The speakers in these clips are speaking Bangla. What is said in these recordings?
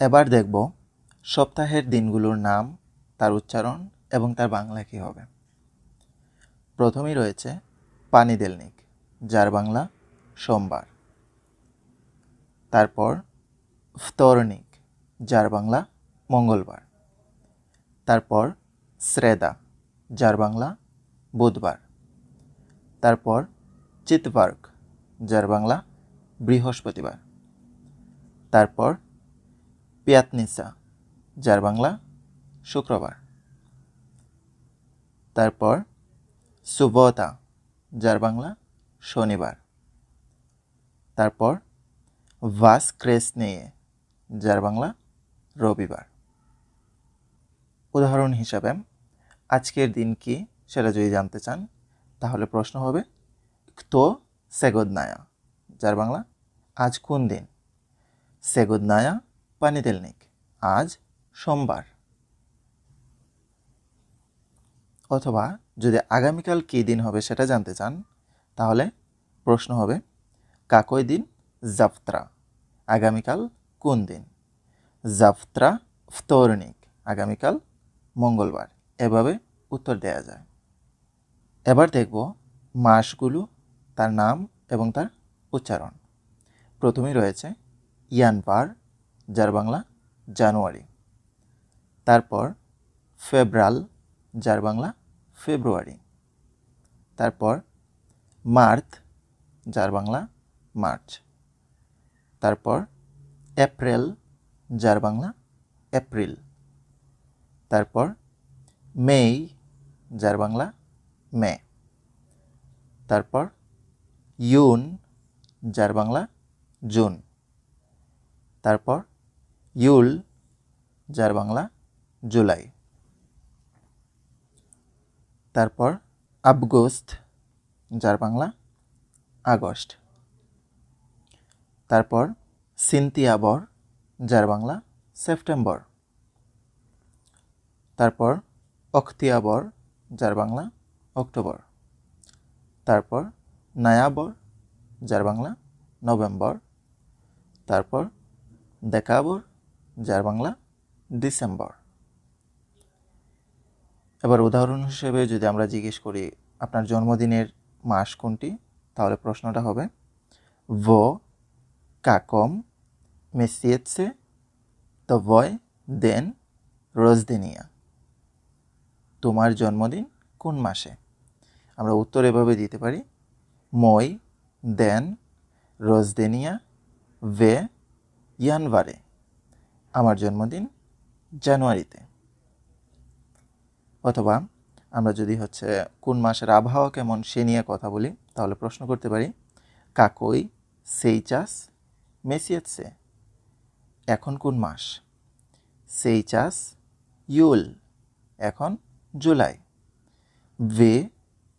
এবার দেখব সপ্তাহের দিনগুলোর নাম, তার উচ্চারণ এবং তার বাংলা কী হবে। প্রথমেই রয়েছে পানিদেলনিক, যার বাংলা সোমবার। তারপর ফতরনিক, যার বাংলা মঙ্গলবার। তারপর শ্রেদা, যার বাংলা বুধবার। তারপর চিতবার্গ, যার বাংলা বৃহস্পতিবার। তারপর পিয়াতনিসা, যার বাংলা শুক্রবার। তারপর সুবতা, যার বাংলা শনিবার। তারপর ভাস্ক্রেসনিয়ে, যার বাংলা রবিবার। উদাহরণ হিসাবে আজকের দিন কি সেটা যদি জানতে চান তাহলে প্রশ্ন হবে ক্তো সেগোদনায়া, যার বাংলা আজ কোন দিন। সেগোদনায়া পানিদেলনিক, আজ সোমবার। অথবা যদি আগামীকাল কী দিন হবে সেটা জানতে চান তাহলে প্রশ্ন হবে কাকই দিন জাফত্রা, আগামীকাল কোন দিন। জাফত্রা ফতরনিক, আগামীকাল মঙ্গলবার। এভাবে উত্তর দেওয়া যায়। এবার দেখব মাসগুলো, তার নাম এবং তার উচ্চারণ। প্রথমেই রয়েছে ইয়ানভার, যার বাংলা জানুয়ারি। তারপর ফেব্রাল, যার বাংলা ফেব্রুয়ারি। তারপর মার্চ, যার বাংলা মার্চ। তারপর এপ্রিল, যার বাংলা এপ্রিল। তারপর মে, যার বাংলা মে। তারপর জুন, যার বাংলা জুন। তারপর ইউল, যার বাংলা জুলাই। তারপর আগস্ট, যার বাংলা আগস্ট। তারপর সিন্তিয়াবর, যার বাংলা সেপ্টেম্বর। তারপর অক্তিয়াবর, যার বাংলা অক্টোবর। তারপর নয়াবর, যার বাংলা নভেম্বর। তারপর দেকাবর, যার বাংলা ডিসেম্বর। এবার উদাহরণ হিসেবে যদি আমরা জিজ্ঞেস করি আপনার জন্মদিনের মাস কোনটি, তাহলে প্রশ্নটা হবে ভো কাকম মেসিয়েছে তভয় দেন রোজদিনিয়া, তোমার জন্মদিন কোন মাসে। আমরা উত্তর এভাবে দিতে পারি মই দেন রোজদিনিয়া ভে ইয়ানভারে, আমার জন্মদিন জানুয়ারিতে। অথবা আমরা যদি কোন মাসের আবহাওয়া কেমন সে নিয়ে কথা বলি তাহলে প্রশ্ন করতে পারি কাকই সেইচাস মেসিয়েছে, এখন কোন মাস। সেইচাস ইউল, এখন জুলাই। ভে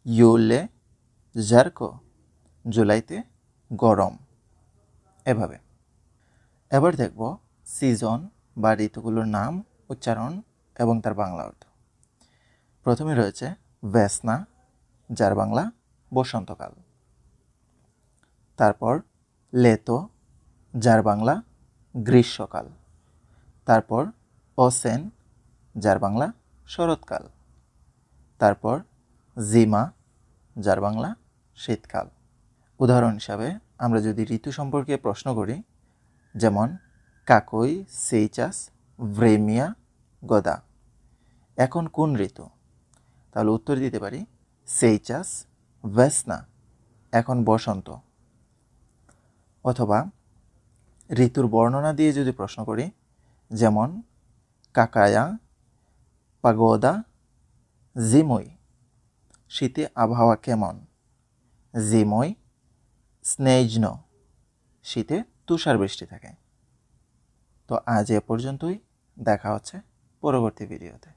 ইউলে জার্কো, জুলাইতে গরম। এভাবে। এবার দেখব সিজন বা ঋতুগুলোর নাম, উচ্চারণ এবং তার বাংলা অর্থ। প্রথমে রয়েছে ভেসনা, যার বাংলা বসন্তকাল। তারপর লেতো, যার বাংলা গ্রীষ্মকাল। তারপর ওসেন, যার বাংলা শরৎকাল। তারপর জিমা, যার বাংলা শীতকাল। উদাহরণ হিসাবে আমরা যদি ঋতু সম্পর্কে প্রশ্ন করি, যেমন কাকই সেইচাস ভ্রেমিয়া গদা, এখন কোন ঋতু, তাহলে উত্তর দিতে পারি সেইচাস ভেসনা, এখন বসন্ত। অথবা ঋতুর বর্ণনা দিয়ে যদি প্রশ্ন করি, যেমন কাকায়া পাগোদা জিমই, শীতে আবহাওয়া কেমন। জিমই স্নেজনো, শীতে তুষার বৃষ্টি থাকে। তো আজ এ পর্যন্তই, দেখা হচ্ছে পরবর্তী ভিডিওতে।